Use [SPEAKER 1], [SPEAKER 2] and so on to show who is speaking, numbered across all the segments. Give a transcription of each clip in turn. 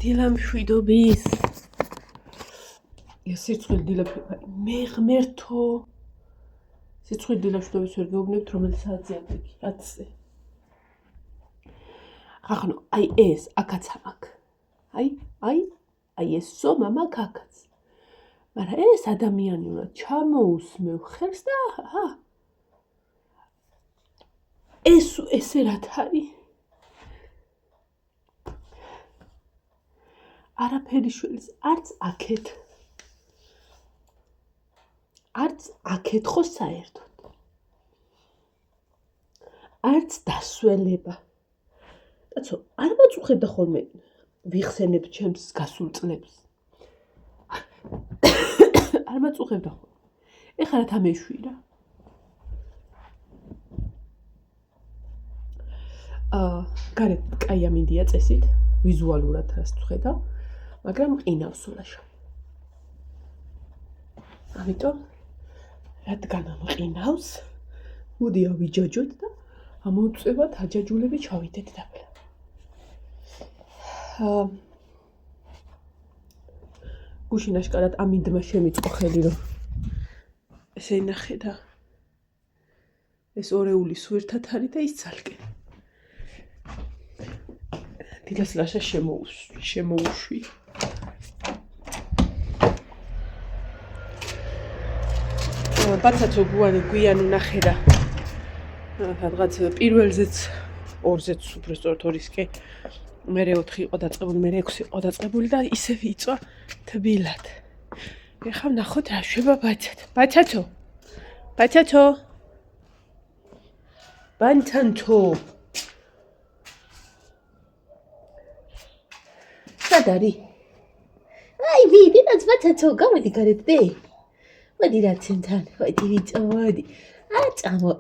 [SPEAKER 1] დილამშვიდობის. სიცხვილე დილამშვიდობის. მე ღმერთო. სიცხვილე დილამშვიდობის ვერ გეუბნებთ, რომელიც საათზე აკვეთი, 10-ზე. ახლა აი ეს აქაც ამაკ. აი ეს სომა მაგ აქაც. მაგრამ ეს ადამიანი უნდა ჩამოусმევ ხელს და ესე რათ არის? არაფერი შვილის არც აქეთ ხო საერთოდ არც დასველება კაცო არ მოწუხებდა ხოლმე ვიხსენებ ჩემს გასულ წლებს არ მოწუხებდა ხოლმე ეხლა რა თამეშვირა გარეთ კაი ამინდია წესით ვიზუალურად რას ვხედავ მაგრამ ყინავს სულაშო ამიტომ რადგან ამყინავს მოდი ავიჯაჯოთ და ამოვწევათ აჯაჯულები ჩავიდეთ დაბლა გუშინ აშკარად ამინდმა შემიწყო ხელი რომ ესე ინახე და ეს ორეული სვირთად არის და ის ძალკენ დილას ლაშა შემოუშვი ბაცაცო გუანი გვიან უნახე და რაღაც პირველზეც ორზეც უბრალოდ ორისკე მე 4 იყო დაწყებული მე 6 იყო დაწყებული და ისე ვიწვა თბილად ეხლა ნახოთ რა შვება ბაცაცო ბანთანთო სადარი აი ვიდი ბაცაცო გამოდი გარეთდე მოდი რაცენთან მოდი ვიწო მოდი არ წამო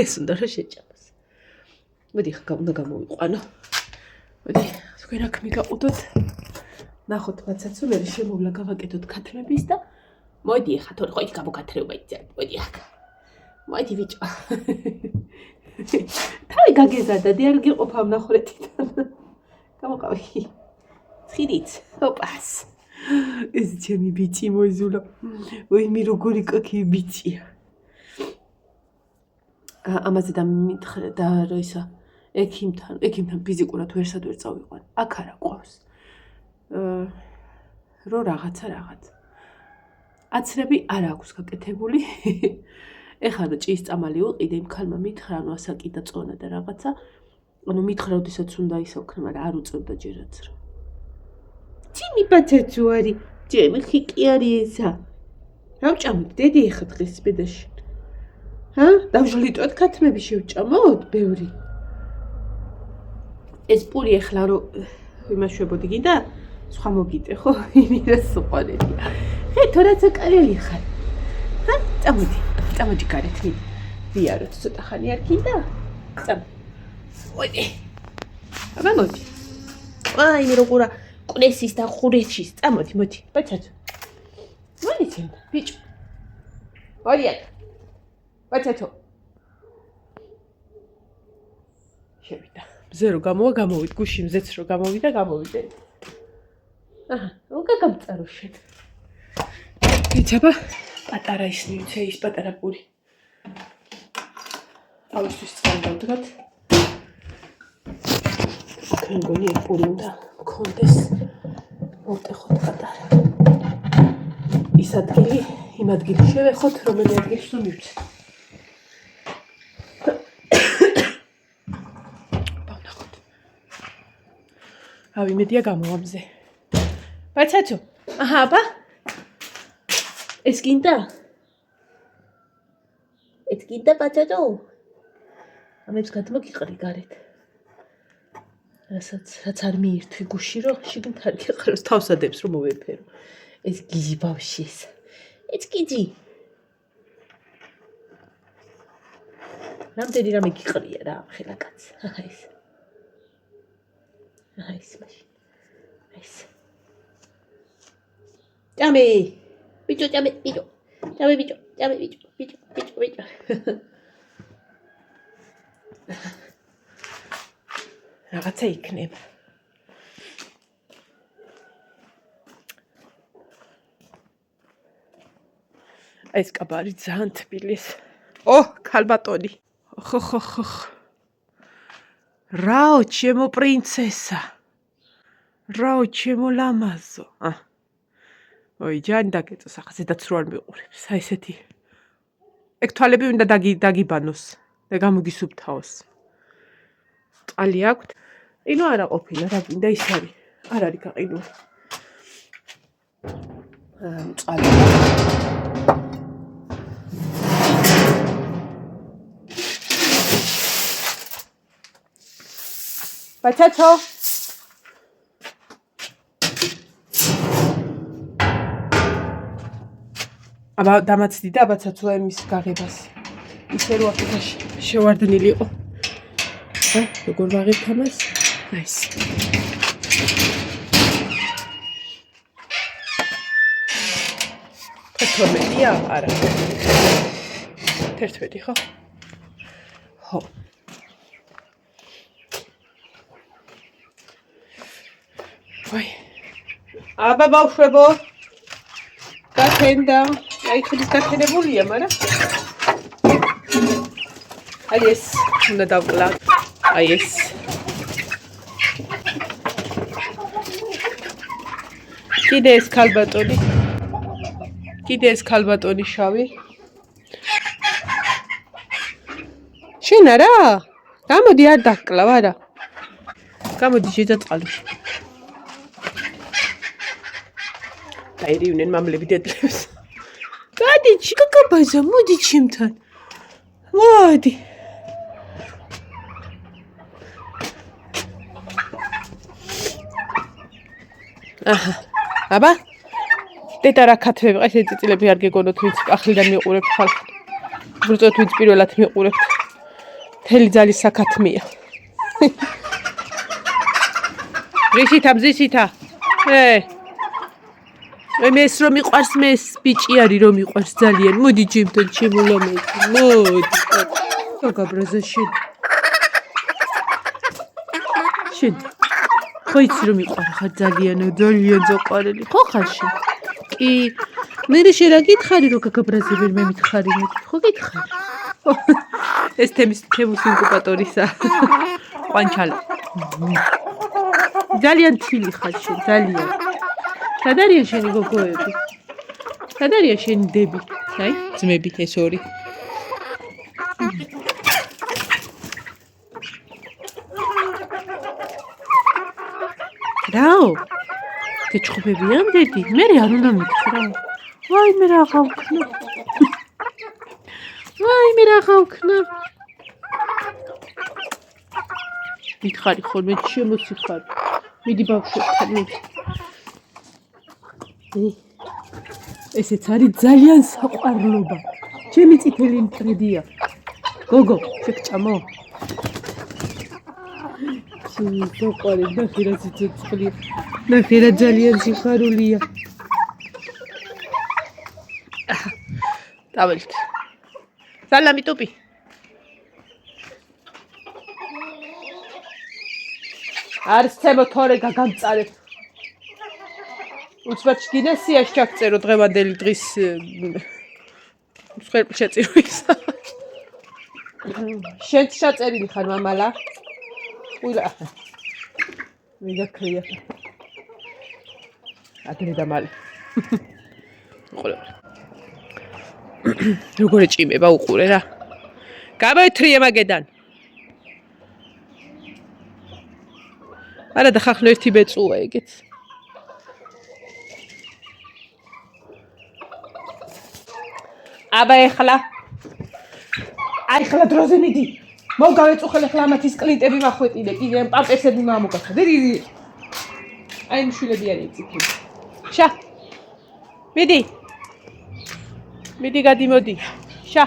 [SPEAKER 1] ეს უნდა რა შეჭამოს მოდი ხა უნდა გამოვიყვანო მოდი თქვენ აქ მიგაყუდოთ ნახოთ ბაცაცო მე შემოვლა გავაკეთოთ ქათმების და მოდი ხა თორე ხო იქ გამოგათრეობა იცი მოდი აქ მოდი ვიწო თავი გაგეზარდა და არ გიყოფა ნახურეთიდან გამოყავი ხიდით ოპას ეს ჩემი ბიჭი მოიზულა ვინმე როგორი კაკი ბიჭია ამაზე დამითხრა და რა ისა ექიმთან ფიზიკურად ვერსად ვერ წავიყვან აქ არა ყავს რო რაღაც აცრები არ აქვს გაკეთებული ეხლა და ჭის წამალი უყიდე იმ ქალმა მითხრა ნუ ასაკი და წონა და რაღაცა ანუ მითხრა როდესაც უნდა ისოქნა მაგრამ არ უწევდა ჯერაც რა ჩემი ბაცაცო არის ჩემი ხიკი არის ესა რა ვჭამოთ დედი ეხა დღეს ბედაში დავჟლიტოთ ქათმები შევჭამოთ ბევრი ეს პური ეხლა რო იმაშვებოდი გინდა სხვა მოგიტე ხო იმირას უყოლები ხე თორაცა კარელი ხარ წამოდი გარეთ ვიაროთ ცოტა ხანი არ გინდა მოდი აბა მოდი აი მე როგორა ყლესის და ხურეჩის წამოდი ბაცაცო მოდი ჩემ ბიჭო მოდი ბაცაცო შევიდა მზე რო გამოვით გუში მზეც რო გამოვიდა უკა გამწარო შენ იცაბა პატარა ის მივცე ის პატარა პური ავისთვის წყალი დავდგათ თქვენ გონი ეს პური უნდა მქონდეს მოვტეხოთ პატარა ის ადგილი იმ ადგილი შევეხოთ რომელი ადგილს თუ მივცე ბავნახოთ ავი მედია გამოვამზე ბაცაცო აბა ეს გინდა ბაცაცო ამებს გადმოგიყრი გარეთ რაც არ მიირთვი გუში რომ შიგნით არ გიყროს თავსადებს რომ მოვეფერო ეს გიჟი ბავში ეს გიჟი რამდენი რამე გიყრია რა ხელა კაც ეს მაშინ ეს ჭამე ბიჭო რაღაცა იქნება. ეს კაბარი ძალიან თბილის. ქალბატონი. ხო. რაო, ჩემო პრინცესა. რაო, ჩემო ლამაზო. ოი, ჯანი დაგეწოს, ახლა ზედაც რო არ მიყურებს. აი ესეთი. ეგ თვალები უნდა დაგიბანოს და გამოგისუფთავოს. წყალი აქვთ? ყინო არა ყოფილა, რა გინდა ის არის. არ არის გაყინული. წყალი. ბაცაცო. აბა დამაცდი და ბაცაცო იმის გაღებას. ისე რო აქ შევარდნილი იყო. როგორ ვაღებ თამას? აი ეს. თორმეტია? არა. 11 ხო? ხო. ვაი. აბა ბავშვებო. გაქენდა. აი ხლის გაქენებულია, მაგრამ აი ეს უნდა დავკლა. აი ეს. კიდე ეს ქალბატონი შავი. შენ არა? გამოდი არ დაგკლავ არა. გამოდი შეძაწყალოში. დაირივნენ მამლები დედლებს. გადი ჩიკაკაბაზა, მოდი ჩემთან. მოდი. აბა დედა რა ქათმები ყეს ეწილები არ გეგონოთ ვინც ახლიდან მიყურებთ ხალხი. უბრალოდ ვინც პირველად მიყურებთ. მთელი ძალის საქათმია. მზისითა. მეს რომ მიყვარს მეს ბიჭი არის რომ მიყვარს ძალიან. მოდი ჩემთან ჩემო ლამაზი. მოდი. გაგაბრაზა შენ. ხო იცი რომ მიყვარ ხარ ძალიან ზოყარელი. ხო ხარ შენ? კი. მე შენ რა გითხარი რომ გაგაბრაზებენ მე მითხარი მე. ხო გითხარი. ეს თემის ინკუბატორისა. ყვანჩალა. ძალიან თილი ხარ შენ, ძალიან. სად არის შენი გოგოები? სად არის შენი დები? აი, ძმები ეს ორი. რაო? გეჩხუბებიან დედი? მე არ უნდა მითხრა. ვაი მე რა გავქნა. მითხარი ხოლმე შემოსიხარ. მიდი ბავშვებთან მიდი. ესეც არის ძალიან საყვარლობა. ჩემი წითელი მტრედია. გოგო, შეგჭამო? ჩემი საყვარელი ნახე რა სიცოცხლე. ნახე რა ძალიან სიხარულია. დაველთ. სალამი ტუპი. არ სცემო თორე გაგამწარებ. უცბად შგინესიაში ჩაგწერო დღევანდელი დღის შეწირვის. შენც შეწერილი ხარ მამალა? უილა. მიგაქრია. ადრე და მალე. ყოლა. როგორ ეჭიმება უყურე რა. გამოეთრიე მაგედან. არა და ხახნო ერთი ბეწუა ეგეც. აბა ეხლა დროზე მიდი. მოგავეწუხელ ეხლა ამათის კლინტები მახვეტინე. კიდე პამპერსები მამოგახდა. დიდი. აი მშვილები არის წითელი. შა. მიდი გადიმოდი. შა.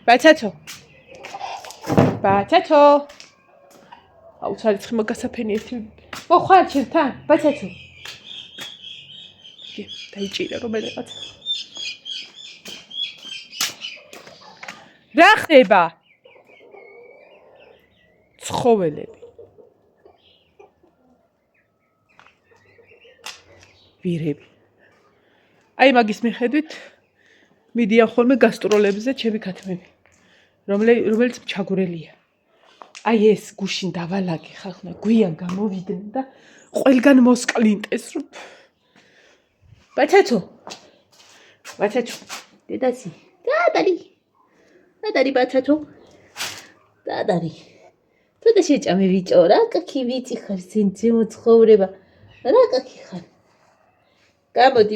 [SPEAKER 1] ბაცაცო. აუცარი ცხმა გასაფენი ერთი. მოხარ ჩემთან, ბაცაცო. დაიჭირა რომელიღაც. რა ხდება?
[SPEAKER 2] ცხოველები. ვირები. აი მაგის მიხედვით მიდიან ხოლმე გასტროლებზე ჩემი ქათმები, რომელიც ჩაგვრელია. აი ეს გუშინ დავალაგე ხალხმა, გვიან გამოვიდნენ და ყველგან მოსკლინტეს რომ ბაცაცო, დედაცი, დადარი ბაცაცო, დადარი. თუდა შეჭამე ბიჭო, რა კაკი ვიცი ხარ, სენ ძემო ცხოვრება, რა კაკი ხარ. გამოდი.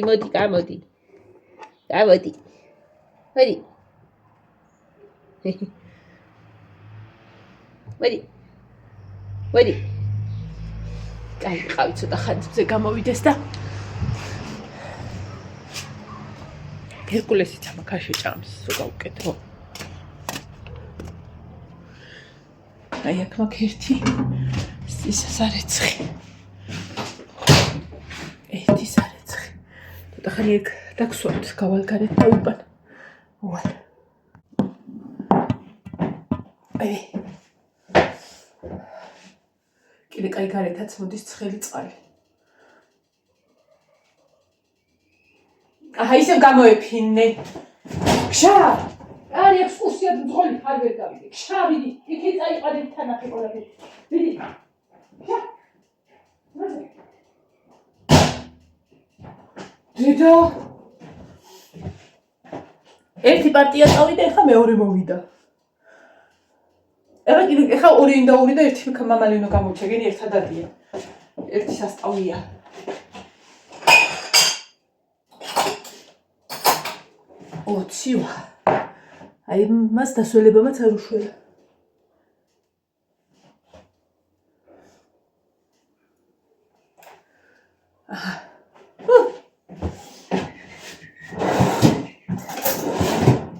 [SPEAKER 2] მოდი. კაი, ყავი ცოტა ხანძზე გამოვიდეს და ჰერკულესიც ამაქ შეჭამს, რო გავუკეთო. აი აქ მაგ ერთი სარეცხი. ერთი სარეცხი. ცოტა ხანი ეგ დაგსვათ, გავალგარეთ და უბან. ვალ. აი. კიდე კაი გარეთაც მოდის ცხელი წყალი. აჰა ისევ გამოეფინე. ქშა! არი ექსკურსია ძღოლი ხარ ვერ გავიდე. ქშა ვიდი, იქით წაიყარეთ თანახი ყველაფერი. ვიდი. ქშა. დედა. ერთი პარტია წავიდა, ეხლა მეორე მოვიდა. ეხლა ორი უნდა და ერთი მამალი უნდა გამოჩა, გენი ერთადადია. ერთი სასწავლია. ცივა. აი მას დასველებამაც არ უშველა. აჰა.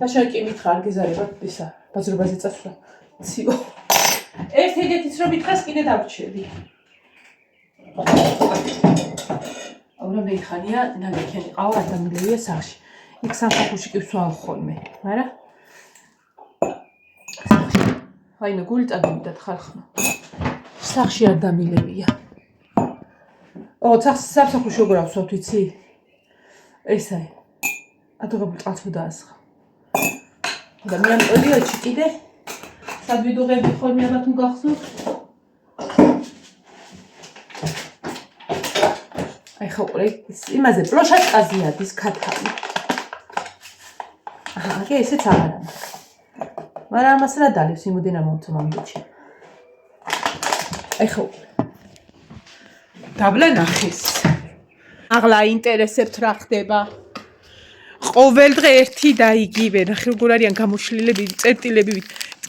[SPEAKER 2] ბაშაკი მითხრა არ გეზარება ისა ბაზრობაზე წასვლა. ცივა. ერთ ეგეთიც რომ მითხრას კიდე დავრჩები. აურა მეიხანია ნაგექენი ყავა ადამიანია სახში. იქ სამსახურში კი ვსვავ ხოლმე, მაგრამ აი მე გული წაგივიდათ ხალხმა. სახში არ დამილებია. სამსახურში როგორ ავსვათ ვიცი? ეს აი. ადროულ წალს დაასხა. და მე ამ პერიოდში კიდე სადვიდუღები ხოლმე ამათ მგახსოვთ. აი ხო ყურე იმაზე პლოშატკაზე ადის ქათამი. აჰა, ესეც აღარა. მაგრამ ამას რა დალევს იმოდენა მომწომ ამბეჭი. აი ხო. დაბლა ნახეს. აღლა ინტერესებთ რა ხდება. ყოველ დღე ერთი და იგივე, ნახე როგორ არიან გამოშლილები, წერტილები.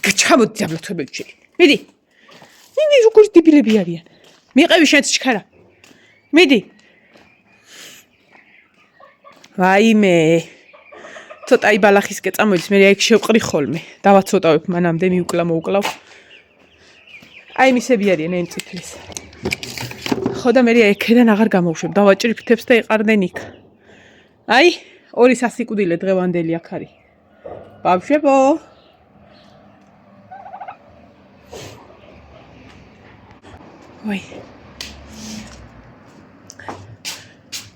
[SPEAKER 2] ჩამოდი დაბლა თვებელში. მიდი. მიდი როგორ დებილები არიან. მიყევი შენც ჩქარა. მიდი. ვაიმე. ცოტა აი ბალახისკე წამოიდეს, მე აქ შევყრი ხოლმე. დავაცოტავებ მანამდე მოუკლავ. აი მისები არიან ემწიფლის. ხო და მე აქედან აღარ გამოვშვებ. დავაჭრი ფთებს და ეყარდნენ იქ. აი, ორი სასიკვდილე დღევანდელი აქ არის. ბავშვებო. ვაი.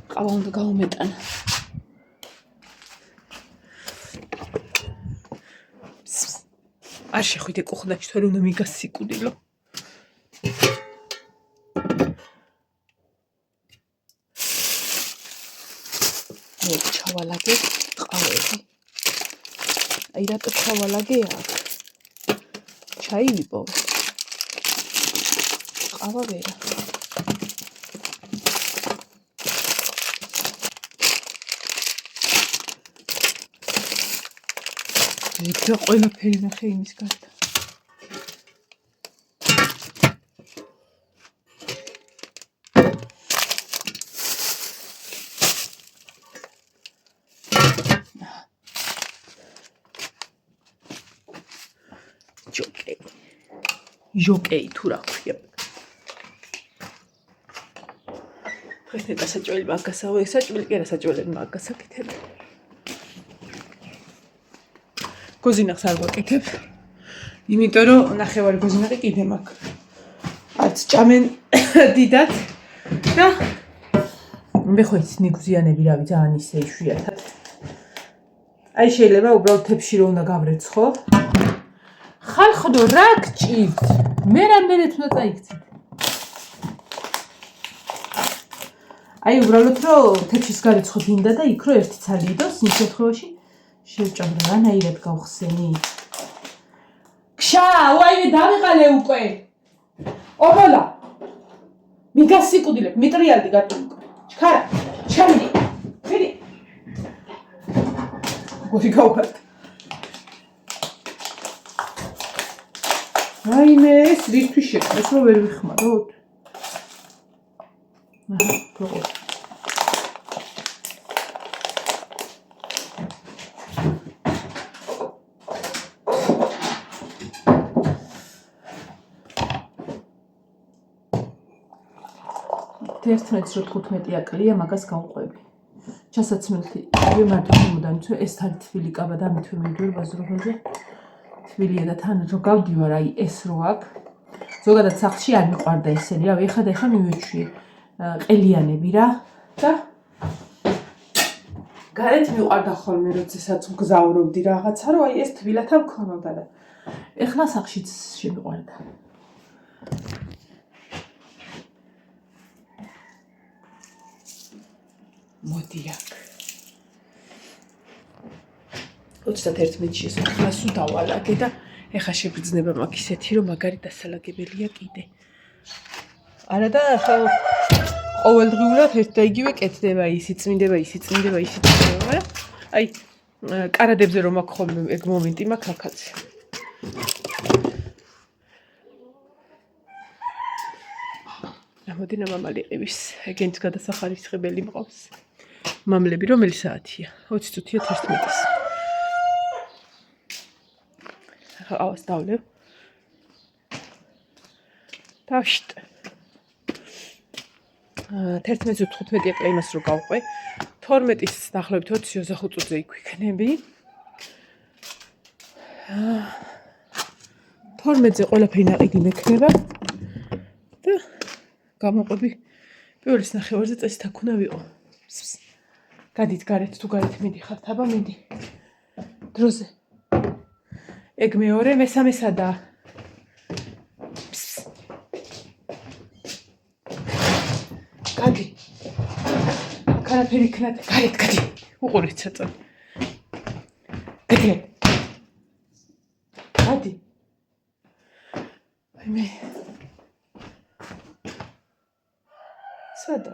[SPEAKER 2] ყავა უნდა გავუმეტანა. არ შეხვიდე კუხნაჩი თორე უნდა მიგას სიკვდილო. მე ჩავალაგე ყავები. აი რატო ჩავალაგე აქ? ჩაი ვიპოვე. ყავა ვერა. და ყველაფერი ნახე იმის გარდა. ჟოკეი თუ რა ქვია. დღეს ნეტა საჭველი მაგასაო, ეს საჭველი კი არა საჭველები მაგასაკეთებ. გოზინახს არ ვაკეთებ. იმიტომ რომ ნახევარი გოზინაყი კიდე მაქვს. არც ჭამენ დიდად და მე ხო ის ნიგზიანები რავი ძალიან ისე იშვიათად. აი შეიძლება უბრალოდ თებში რომ უნდა გავრეცხო. ხალხო რა გჭირთ? მე რამდენად უნდა წაიქცეთ? აი უბრალოდ რომ თებშის გარეცხო დინდა და იქ რომ ერთი ცალი იდოს, იმ შემთხვევაში შევჭამ რანაირად გავხსენი. ქშა, ვაიმე დავიყალე უკვე. ობოლა. მიგასიკუდილებ, მიტრიალდი გატული. ჩქარა, ჩამიდი. მიდი. გორი გავხართ. ვაიმე, ეს რისთვის შექმნეს, რომ ვერ ვიხმაროთ? აჰა, როგორ. ერთმეც რო 15 აკლია, მაგას გავყვები. ჩასაცმელი მარტო შემოდანი, თუ ეს თარი თბილი კაბა და მithვე მივდივარ ბაზრობაზე. თბილია და თან რო გავდივარ, აი ეს რო აქ. ზოგადად სახლში არ მიყვარდა ესენი, რავი, ეხა მივეჩვიე ყელიანები რა და გარეთ მიყვარდა ხოლმე, როდესაც გზავრობდი რაღაცა, რომ აი ეს თბილათა მქონოდა და ეხლა სახლშიც შემიყვარდა. მოდი აქ 31 მეტრში სახლასუ დავალაგე და ეხა შეგრძნება მაქვს ისეთი რომ მაგარი დასალაგებელია კიდე. არა და ახლა ყოველდღიურად ერთ და იგივე კეთდება, ისი წმინდება, მაგრამ აი კარადებზე რომ მაქვს ხოლმე ეგ მომენტი მაქვს აქაც. ამოდი მამალი ყივის, ეგენც გადასახარისხებელი მყავს. მამლები რომელი საათია? 20 წუთია 11-ის. ახლა დავლევ. დავშტ. 11-ზე 15 აკლია იმას რო გავყვე. 12-ის დაახლოებით 25 წუთზე იქ ვიქნები. 12-ზე ყველაფერი ნაყიდი მექნება. და გამოყვები პირველის ნახევარზე წესით აქ უნდა ვიყო. გადით გარეთ თუ გარეთ მიდიხართ, აბა მიდი. დროზე. ეგ მეორე, მესამე სადაა? გადი. კარაფერი იქნათ, გარეთ გადი. უყურეთ საწოლი. გადი. გადი. მე სადა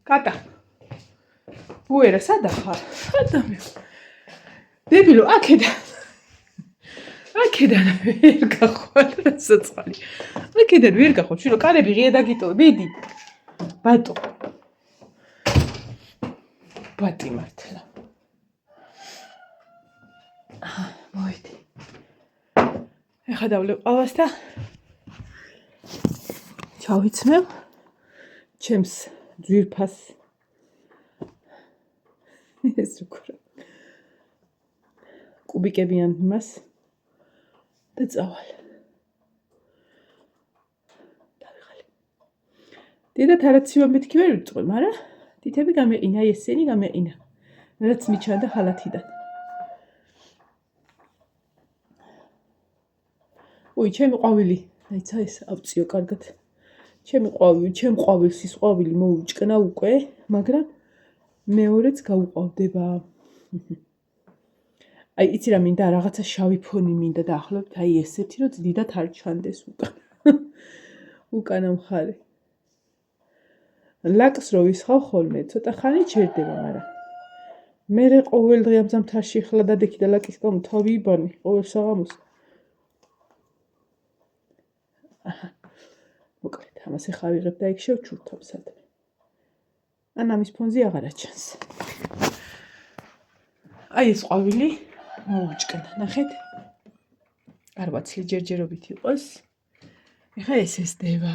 [SPEAKER 2] კატა უერა სადა ხარ? ადამი დებილო აქედან ვერ გახვალ საწყალი აქედან ვერ გახვალ შვილო კარები ღია დაგიტოვე მიდი ბატო ბატი მართლა მოვიდი ეხა დავლევ ყავას და ჩავიცმევ ჩემს ძვირფას ეს უკრა კუბიკებიან იმას და წავალ დავიღალე დედათ არაცივა მეთქი ვერ ვიწყვი მაგრამ თითები გამეყინა ესენი გამეყინა რაც მიჩანდა ხალათიდან ой, ჩემი ყვავილი, აიცა ეს ავწიო კარგად. ჩემი ყვავილი, ჩემ ყვავილს ის ყვავილი მოუჭკნა უკვე, მაგრამ მეორეც გაუყვავდება. აი, იცი რა მინდა, რაღაცა შავი ფონი მინდა დაახლოებით, აი ესეთი, რომ დიდად არ ჩანდეს უკან. უკანა მხარე. ლაკს რო ვისხავ ხოლმე, ცოტა ხანი ჩერდება, მაგრამ მე ყოველდღე ამ ზამთარში ხლა დადექი და ლაკის გამო თავი იბანი, ყოველ საღამოს. მოკლედ, ამას ეხა ვიღებ და იქ შევჩურთავ სადმე. ან ამის ფონზე აღარ აჩანს. აი ეს ყვავილი მოუჭკნა, ნახეთ? არ ვაცლი ჯერჯერობით იყოს. ეხა ეს ესდება.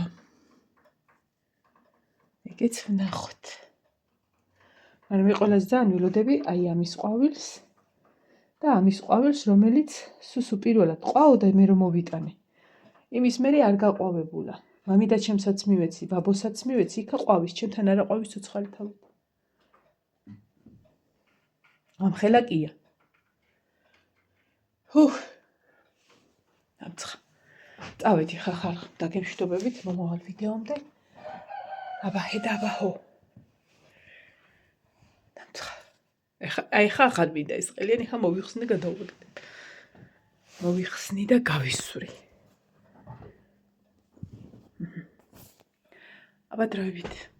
[SPEAKER 2] ეგეც ვნახოთ. მაგრამ მე ყველაზე ძალიან ველოდები აი ამის ყვავილს და ამის ყვავილს, რომელიც სუსუ პირველად ყვაოდა მე რომ მოვიტანე. იმის მერე არ გაყვავებულა. მამიდა ჩემსაც მივეცი, ბაბოსაც მივეცი, იქა ყვავის, ჩემთან არა ყვავის ცოცხალი თავი. ამხელა კია. ამცხა. წავედი ხახალ დაგემშვიდობებით მომავალ ვიდეომდე. აბაჰო. ეხა ახალ მინდა ეს ყელიანი, ხა მოვიხსნი და გადავუვაგდე. მოვიხსნი და გავისვრი. აბა დროებით.